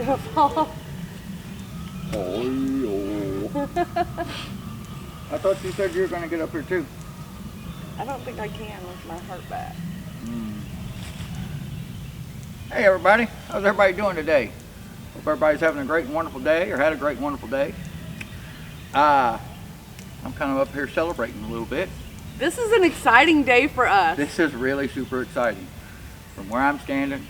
gonna fall. Oh. I thought you said you were gonna get up here too. I don't think I can with my heart back. Hey everybody, how's everybody doing today? Hope everybody's having a great and wonderful day, or had a great and wonderful day. I'm kind of up here celebrating a little bit. This is an exciting day for us. This is really super exciting. From where I'm standing,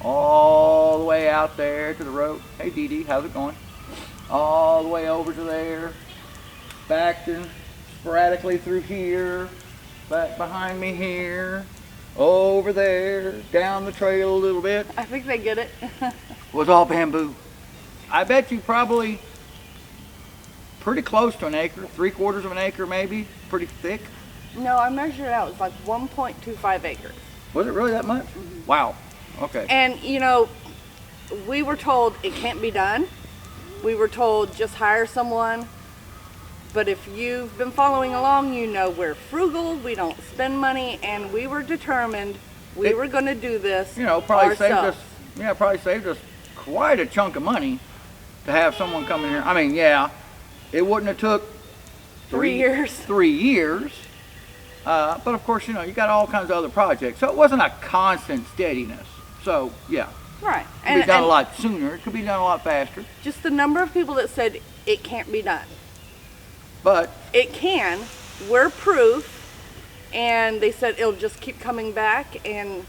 all the way out there to the road. Hey Dee Dee, how's it going? All the way over to there, back and sporadically through here, back behind me here, over there, down the trail a little bit. I think they get it. Was all bamboo. I bet you probably pretty close to an acre, 3/4 of an acre maybe, pretty thick. No, I measured it out. It's like 1.25 acres. Was it really that much? Mm-hmm. Wow. Okay. And you know, we were told it can't be done. We were told just hire someone. But if you've been following along, you know we're frugal, we don't spend money, and we were determined we were going to do this. You know, probably ourselves. saved us quite a chunk of money to have someone come in here. I mean, yeah, it wouldn't have took 3 years. 3 years. But of course, you know, you got all kinds of other projects. So it wasn't a constant steadiness. So, yeah. Right. It could be done a lot sooner. It could be done a lot faster. Just the number of people that said it can't be done. But it can. We're proof. And they said it'll just keep coming back. And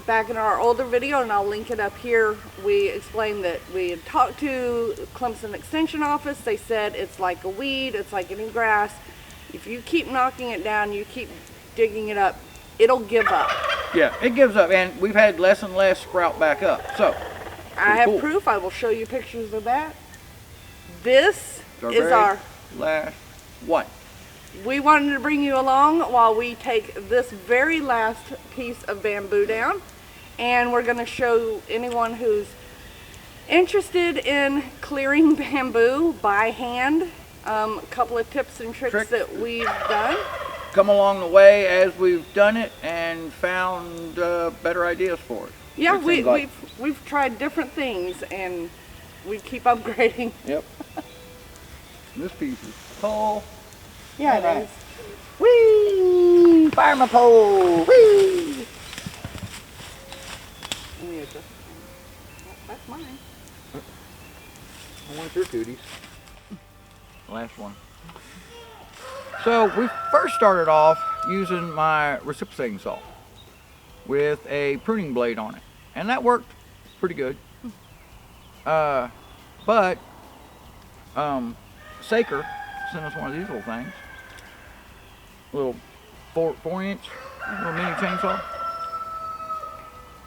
back in our older video, and I'll link it up here, we explained that we had talked to Clemson Extension Office. They said it's like a weed, it's like any grass. If you keep knocking it down, you keep digging it up, it'll give up. Yeah, it gives up, and we've had less and less sprout back up. So I have proof. I will show you pictures of that. This is our last one. We wanted to bring you along while we take this very last piece of bamboo down, and we're going to show anyone who's interested in clearing bamboo by hand a couple of tips and tricks that we've done. Come along the way as we've done it and found better ideas for it. Yeah, we've tried different things and we keep upgrading. Yep. This piece is tall. Yeah, it is. Whee! Fire my pole! Whee! That's mine. I want your cooties. Last one. So we first started off using my reciprocating saw with a pruning blade on it, and that worked pretty good. But Saker sent us one of these little things, little 4-inch little mini chainsaw.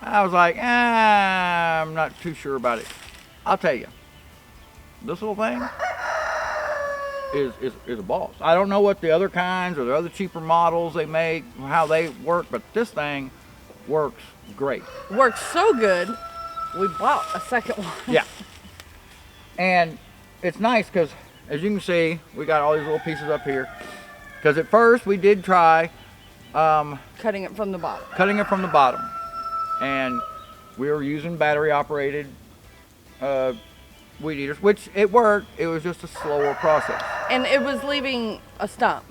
I was like, I'm not too sure about it. I'll tell you, this little thing is a boss. I don't know what the other kinds or the other cheaper models they make, how they work, but this thing works great. Works so good, we bought a second one. Yeah. And it's nice because, as you can see, we got all these little pieces up here. Because at first we did try cutting it from the bottom. Cutting it from the bottom. And we were using battery operated weed eaters, which it worked. It was just a slower process. And it was leaving a stump.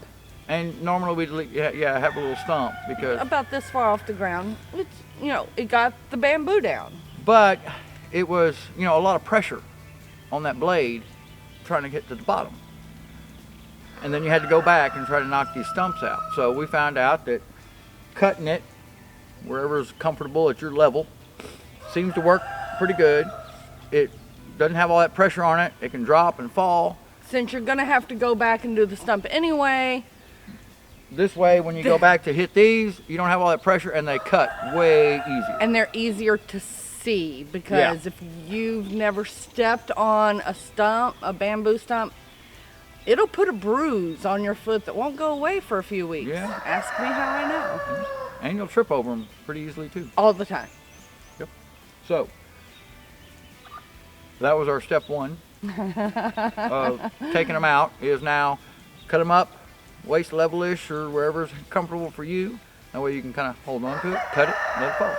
And normally we'd have a little stump because about this far off the ground, which, you know, it got the bamboo down. But it was, you know, a lot of pressure on that blade trying to get to the bottom. And then you had to go back and try to knock these stumps out. So we found out that cutting it wherever's comfortable at your level seems to work pretty good. It doesn't have all that pressure on it. It can drop and fall. Since you're gonna have to go back and do the stump anyway. This way, when you go back to hit these, you don't have all that pressure and they cut way easier. And they're easier to see because if you've never stepped on a stump, a bamboo stump, it'll put a bruise on your foot that won't go away for a few weeks. Yeah. Ask me how I know. And you'll trip over them pretty easily too. All the time. Yep. So, that was our step one. Taking them out is now cut them up waist level-ish or wherever's comfortable for you. That way you can kind of hold on to it, cut it, let it fall.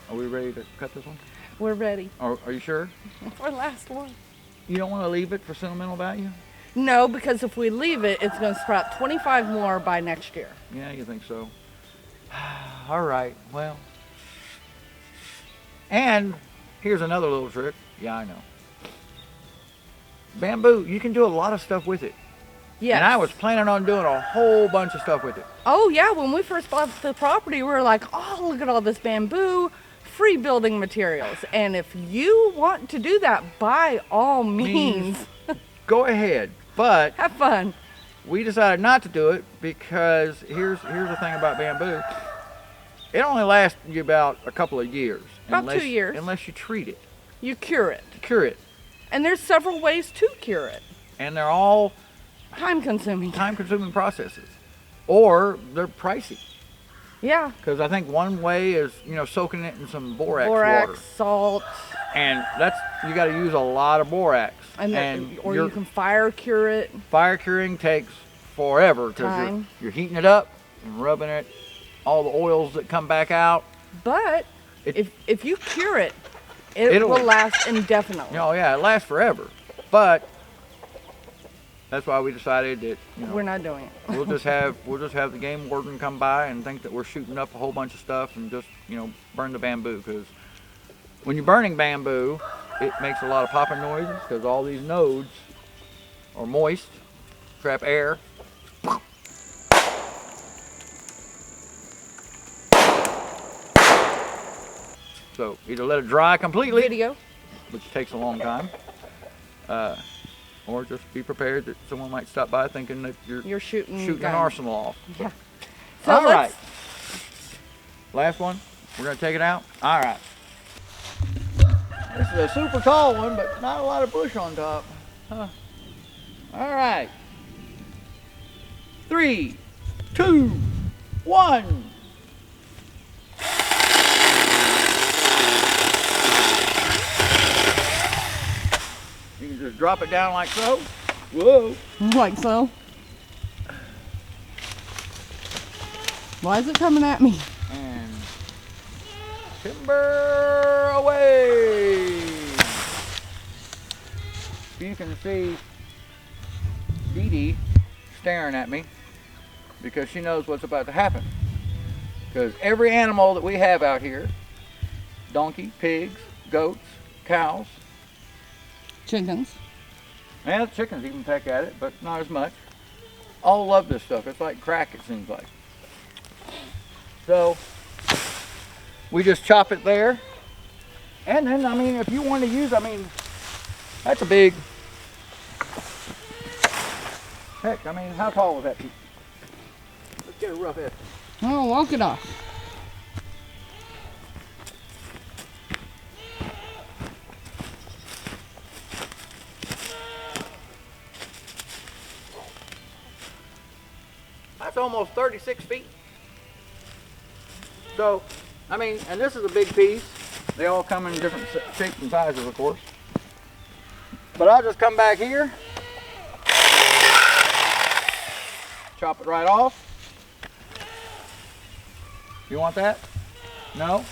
Are we ready to cut this one? We're ready. Are you sure? Our last one. You don't want to leave it for sentimental value? No, because if we leave it, it's going to sprout 25 more by next year. Yeah, you think so? All right, well. And here's another little trick. Yeah, I know. Bamboo, you can do a lot of stuff with it. Yes. And I was planning on doing a whole bunch of stuff with it. Oh, yeah. When we first bought the property, we were like, oh, look at all this bamboo, free building materials. And if you want to do that, by all means, go ahead. But have fun. We decided not to do it because here's the thing about bamboo. It only lasts you about a couple of years. About 2 years. Unless you treat it. You cure it. Cure it. And there's several ways to cure it. And they're all time-consuming. Time-consuming processes. Or they're pricey. Yeah. Because I think one way is, soaking it in some borax borax water. Salt. And you got to use a lot of borax. Or you can fire cure it. Fire curing takes forever because you're heating it up and rubbing it, all the oils that come back out. But if you cure it, it will last indefinitely. Oh yeah, it lasts forever. But that's why we decided that we're not doing it. we'll just have the game warden come by and think that we're shooting up a whole bunch of stuff and just burn the bamboo, because when you're burning bamboo, it makes a lot of popping noises because all these nodes are moist, trap air. So either let it dry completely, which takes a long time, or just be prepared that someone might stop by thinking that you're shooting an arsenal off. Yeah. So all right. Last one. We're going to take it out. All right. This is a super tall one, but not a lot of bush on top. Huh. All right. 3, 2, 1. You can just drop it down like so. Whoa. Like so. Why is it coming at me? And timber away. You can see Dee Dee staring at me because she knows what's about to happen. Because every animal that we have out here, donkey, pigs, goats, cows, chickens. And the chickens even peck at it, but not as much. All love this stuff. It's like crack, it seems like. So we just chop it there. And then, if you want to use, that's a big, heck, how tall was that piece? Let's get a rough estimate. Oh, walk it off. That's almost 36 feet. So, and this is a big piece. They all come in different shapes and sizes, of course. But I'll just come back here, chop it right off. You want that? No?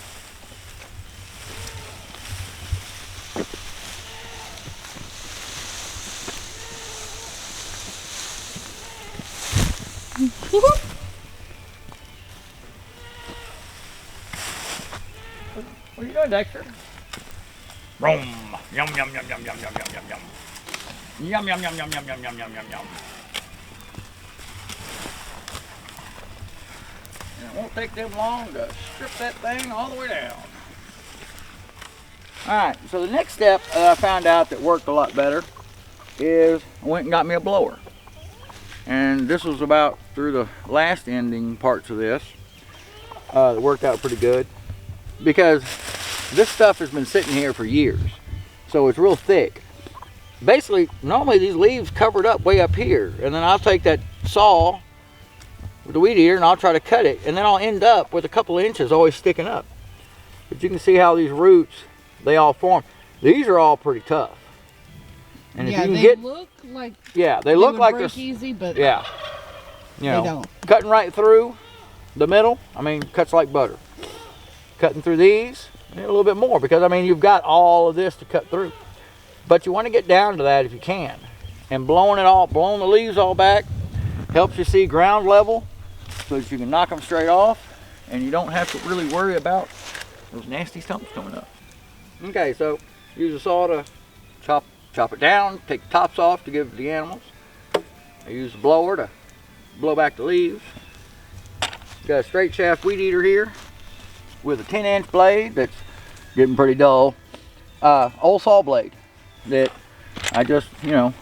What are you doing, Dexter? Boom. Yum, yum, yum, yum, yum, yum, yum, yum, yum. Yum, yum, yum, yum, yum, yum, yum, yum, yum, yum. And it won't take them long to strip that thing all the way down. Alright, so the next step I found out that worked a lot better is I went and got me a blower. And this was about through the last ending parts of this. It worked out pretty good. Because this stuff has been sitting here for years. So it's real thick. Basically, normally these leaves covered up way up here. And then I'll take that saw with the weed eater and I'll try to cut it. And then I'll end up with a couple of inches always sticking up. But you can see how these roots, they all form. These are all pretty tough. And yeah, if you can they get, look like they look like break this easy, but yeah, you know, they don't. Cutting right through the middle. Cuts like butter. Cutting through these, And a little bit more, because I mean, you've got all of this to cut through. But you want to get down to that if you can. And blowing the leaves all back helps you see ground level so that you can knock them straight off and you don't have to really worry about those nasty stumps coming up. Okay, so use a saw to chop it down, take the tops off to give it to the animals. I use the blower to blow back the leaves. Got a straight shaft weed eater here with a 10-inch blade that's getting pretty dull. Old saw blade that I just, you know,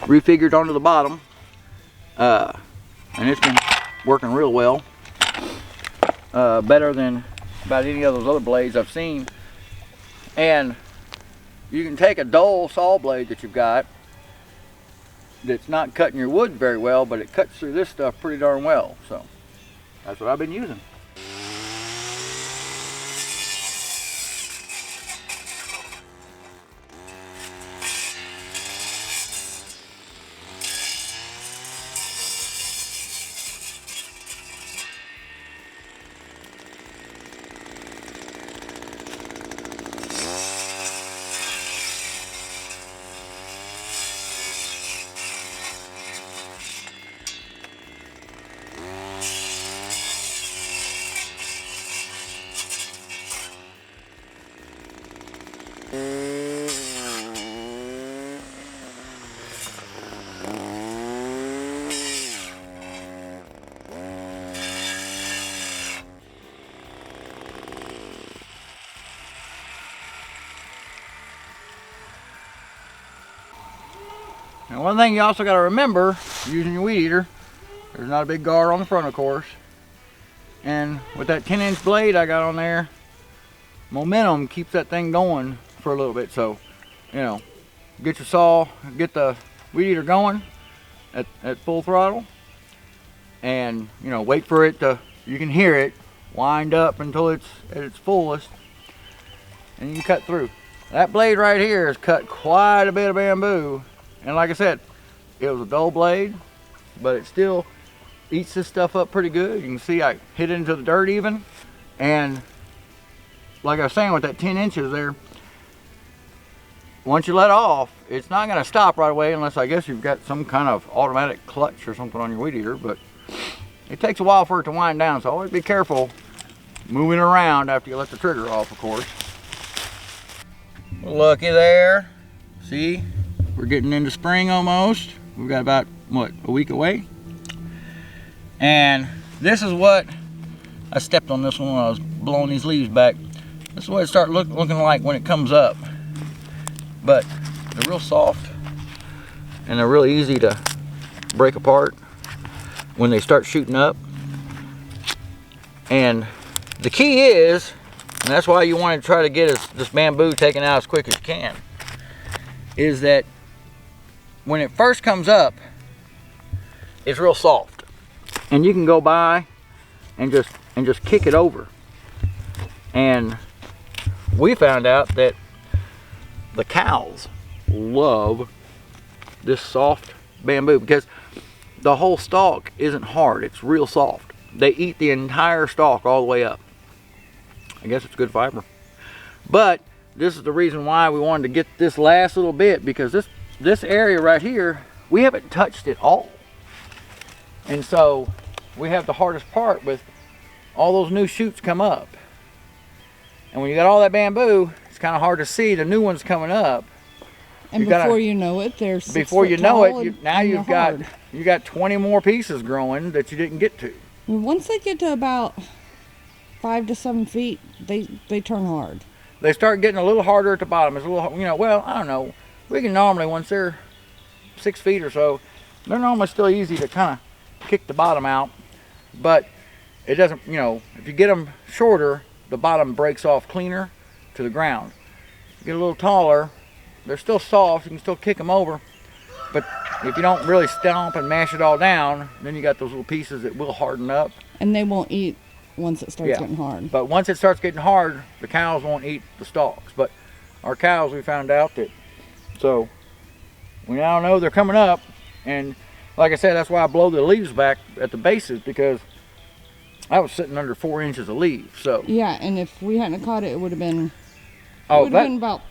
refigured onto the bottom, and it's been working real well, better than about any of those other blades I've seen. And you can take a dull saw blade that you've got that's not cutting your wood very well, but it cuts through this stuff pretty darn well. So that's what I've been using. Now, one thing you also got to remember using your weed eater, there's not a big guard on the front, of course. And with that 10-inch blade I got on there, momentum keeps that thing going for a little bit. So, you know, get your saw, get the weed eater going at full throttle, and, you know, wait for it to, you can hear it wind up until it's at its fullest, and you cut through. That blade right here has cut quite a bit of bamboo. And like I said, it was a dull blade, but it still eats this stuff up pretty good. You can see I hit it into the dirt even. And like I was saying, with that 10 inches there, once you let off, it's not going to stop right away unless I guess you've got some kind of automatic clutch or something on your weed eater. But it takes a while for it to wind down, so always be careful moving around after you let the trigger off, of course. Looky there. See? We're getting into spring almost. We've got about, what, a week away? And this is what, I stepped on this one when I was blowing these leaves back. This is what it starts looking like when it comes up. But they're real soft and they're real easy to break apart when they start shooting up. And the key is, and that's why you want to try to get this bamboo taken out as quick as you can, is that when it first comes up, it's real soft, and you can go by and just kick it over. And we found out that the cows love this soft bamboo because the whole stalk isn't hard, it's real soft. They eat the entire stalk all the way up. I guess it's good fiber. But this is the reason why we wanted to get this last little bit, because this area right here, we haven't touched it all. And so we have the hardest part with all those new shoots come up. And when you got all that bamboo, it's kind of hard to see the new ones coming up. And before you know it, they're 6 before you foot know tall it, now you got 20 more pieces growing that you didn't get to. Once they get to about 5 to 7 feet, they turn hard. They start getting a little harder at the bottom. It's a little, you know, well, I don't know. We can normally, once they're 6 feet or so, they're normally still easy to kind of kick the bottom out. But it doesn't, you know, if you get them shorter, the bottom breaks off cleaner to the ground. You get a little taller, they're still soft, you can still kick them over. But if you don't really stomp and mash it all down, then you got those little pieces that will harden up. And they won't eat once it starts getting hard. But once it starts getting hard, the cows won't eat the stalks. But our cows, we found out that, so we now know they're coming up. And like I said, that's why I blow the leaves back at the bases, because I was sitting under 4 inches of leaf, so. Yeah, and if we hadn't caught it, it would have been. Oh, been about.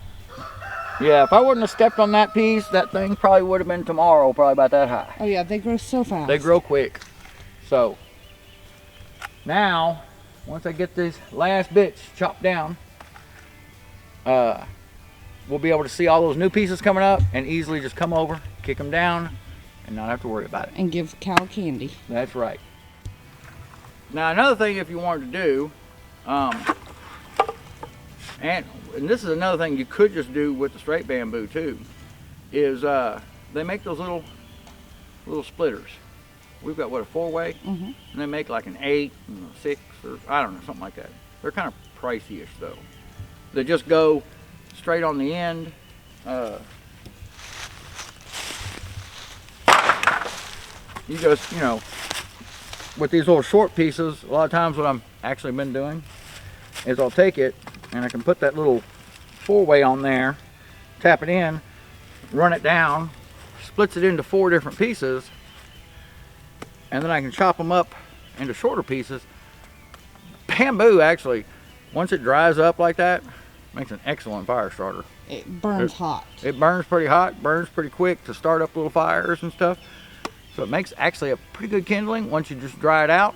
Yeah, if I wouldn't have stepped on that piece, that thing probably would have been tomorrow, probably about that high. Oh yeah, they grow so fast. They grow quick. So now, once I get these last bits chopped down, we'll be able to see all those new pieces coming up and easily just come over, kick them down, and not have to worry about it. And give cow candy. That's right. Now another thing, if you wanted to do, and this is another thing you could just do with the straight bamboo too, is they make those little splitters. We've got what, a 4-way, and they make like an 8 and a 6, or I don't know, something like that. They're kind of pricey-ish though. They just go straight on the end. You just, you know, with these little short pieces, a lot of times what I'm actually been doing is I'll take it and I can put that little 4-way on there, tap it in, run it down, splits it into 4 different pieces, and then I can chop them up into shorter pieces. Bamboo actually, once it dries up like that, makes an excellent fire starter. It burns hot. It burns pretty hot, burns pretty quick to start up little fires and stuff. So it makes actually a pretty good kindling once you just dry it out.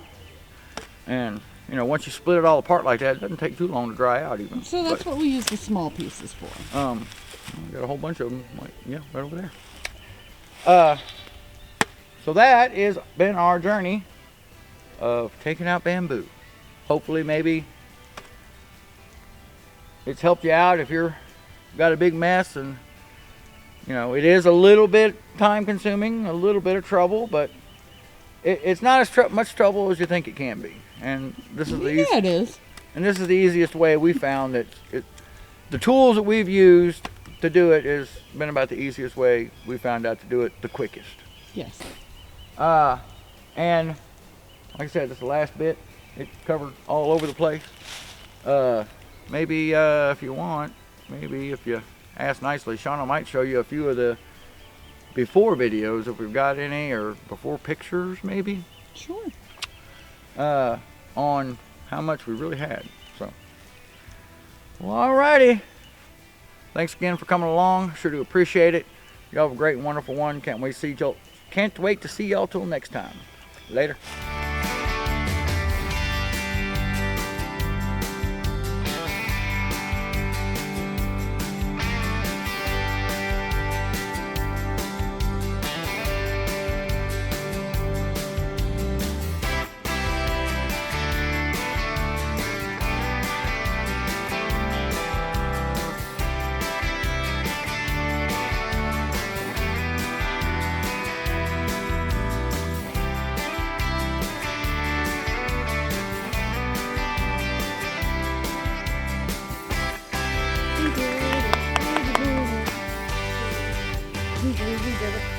And you know, once you split it all apart like that, it doesn't take too long to dry out even. So that's what we use the small pieces for. I got a whole bunch of them, like, yeah, right over there. So that has been our journey of taking out bamboo. Hopefully maybe it's helped you out if you're got a big mess, and you know, it is a little bit time consuming, a little bit of trouble, but it's not as much trouble as you think it can be. And this is it is. And this is the easiest way we found that the tools that we've used to do it has been about the easiest way we found out to do it the quickest. Yes. And like I said, this is the last bit. It covered all over the place. Maybe if you want, maybe if you ask nicely, Shauna might show you a few of the before videos if we've got any, or before pictures maybe. Sure. On how much we really had. So, well, alrighty. Thanks again for coming along. Sure do appreciate it. Y'all have a great and wonderful one. Can't wait to see y'all till next time. Later. We did it.